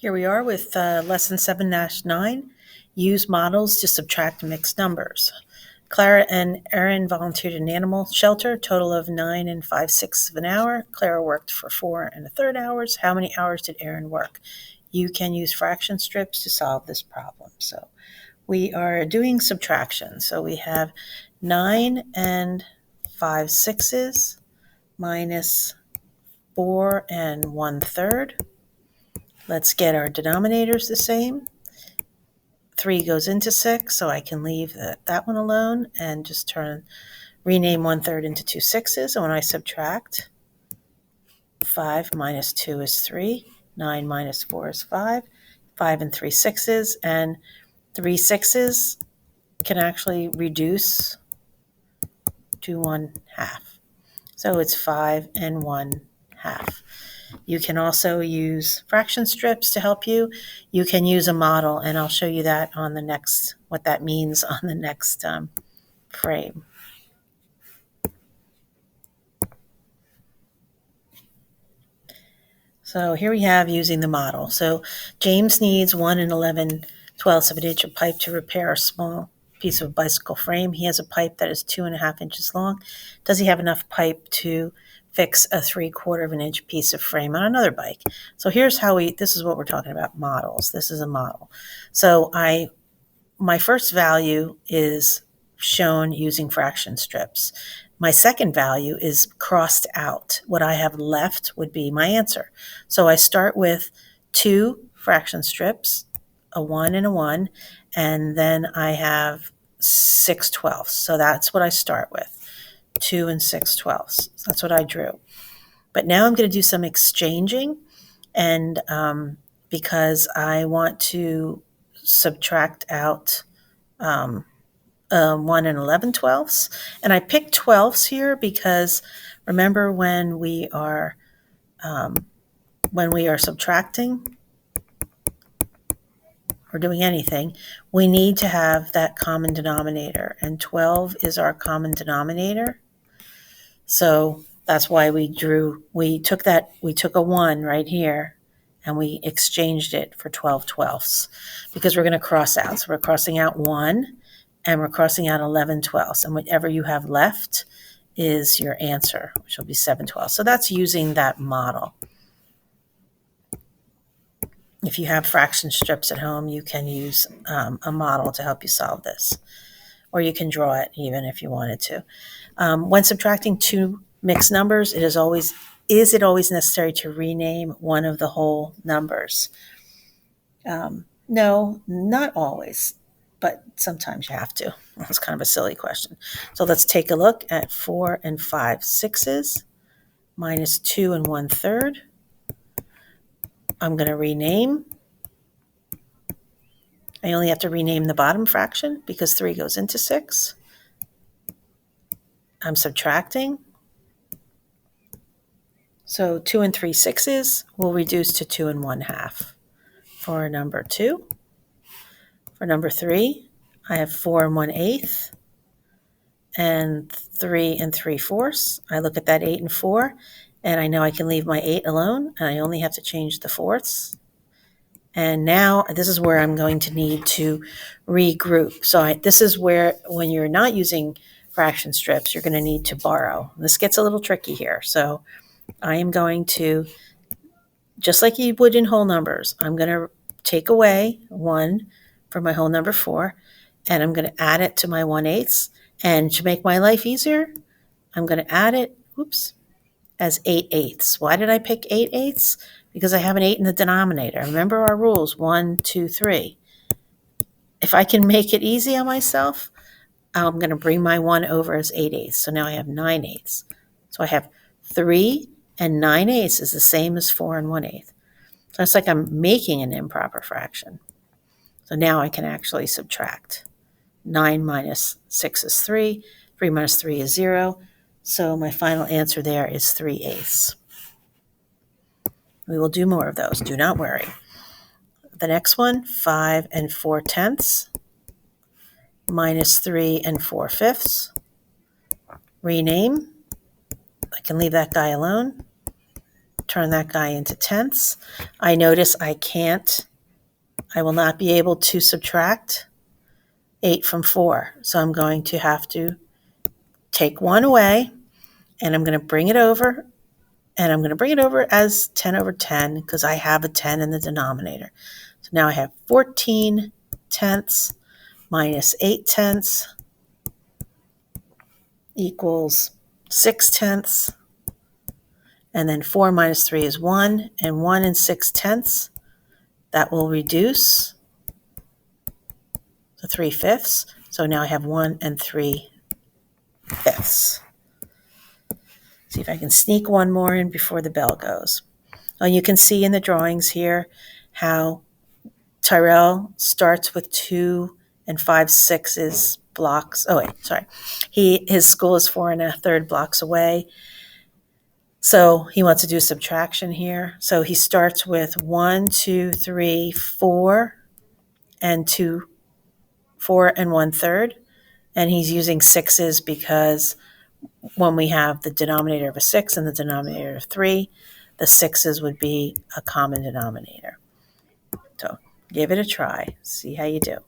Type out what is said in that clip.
Here we are with lesson 7-9, use models to subtract mixed numbers. Clara and Erin volunteered in an animal shelter, total of 9 and 5/6 of an hour. Clara worked for 4 1/3 hours. How many hours did Erin work? You can use fraction strips to solve this problem. So we are doing subtraction. So we have 9 and 5/6 minus 4 and 1/3. Let's get our denominators the same. 3 goes into 6, so I can leave that one alone and just rename 1/3 into 2 6s. And when I subtract, 5 minus 2 is 3, 9 minus 4 is 5, 5 and 3 6s, and 3 6s can actually reduce to 1/2. So it's 5 and 1/2. You can also use fraction strips to help you. You can use a model, and I'll show you that on the next, what that means on the next frame. So here we have using the model. So James needs 1 11/12 of an inch of pipe to repair a small piece of bicycle frame. He has a pipe that is 2.5 inches long. Does he have enough pipe to fix a 3/4 of an inch piece of frame on another bike? So here's how this is what we're talking about, models. This is a model. So my first value is shown using fraction strips. My second value is crossed out. What I have left would be my answer. So I start with 2 fraction strips, a 1 and a 1, and then I have 6/12. So that's what I start with, 2 and 6/12. So that's what I drew. But now I'm going to do some exchanging, and because I want to subtract out 1 and 11/12. And I picked 12ths here because remember when we are subtracting or doing anything, we need to have that common denominator, and 12 is our common denominator. So that's why we took a 1 right here and we exchanged it for 12/12, because we're going to cross out. So we're crossing out 1 and we're crossing out 11/12, and whatever you have left is your answer, which will be 7/12. So that's using that model. If you have fraction strips at home, you can use a model to help you solve this, or you can draw it even if you wanted to. When subtracting 2 mixed numbers, is it always necessary to rename one of the whole numbers? No, not always, but sometimes you have to. That's kind of a silly question. So let's take a look at 4 and 5/6 minus 2 and 1/3. I'm going to rename. I only have to rename the bottom fraction because 3 goes into 6. I'm subtracting. So 2 and 3 6s will reduce to 2 and 1/2 for number 2. For number 3, I have 4 and 1/8 and 3 and 3/4. I look at that 8 and 4, and I know I can leave my 8 alone, and I only have to change the fourths. And now this is where I'm going to need to regroup. So this is where, when you're not using fraction strips, you're going to need to borrow. This gets a little tricky here. So I am going to, just like you would in whole numbers, I'm going to take away 1 from my whole number 4, and I'm going to add it to my 1/8. And to make my life easier, I'm going to add it, as 8/8. Why did I pick 8/8? Because I have an 8 in the denominator. Remember our rules, 1, 2, 3. If I can make it easy on myself, I'm going to bring my 1 over as 8/8. So now I have 9/8. So I have 3 and 9/8 is the same as 4 and 1/8. So it's like I'm making an improper fraction. So now I can actually subtract. 9 minus 6 is 3. 3 minus 3 is 0. So my final answer there is 3/8. We will do more of those. Do not worry. The next one, 5 and 4/10 minus 3 and 4/5. Rename. I can leave that guy alone. turn that guy into tenths. I notice I will not be able to subtract 8 from 4. So I'm going to have to take 1 away, and I'm going to bring it over, and I'm going to bring it over as 10 over 10 because I have a 10 in the denominator. So now I have 14 tenths minus 8 tenths equals 6 tenths. And then 4 minus 3 is 1, and 1 and 6 tenths, that will reduce to 3/5. So now I have 1 and 3/5. See if I can sneak one more in before the bell goes. Well, you can see in the drawings here how Tyrell starts with 2 and 5/6 blocks. Oh, wait, sorry. His school is 4 1/3 blocks away. So he wants to do subtraction here. So he starts with 1, 2, 3, 4, and 4 1/3. And he's using sixes because when we have the denominator of a 6 and the denominator of 3, the sixes would be a common denominator. So give it a try. See how you do.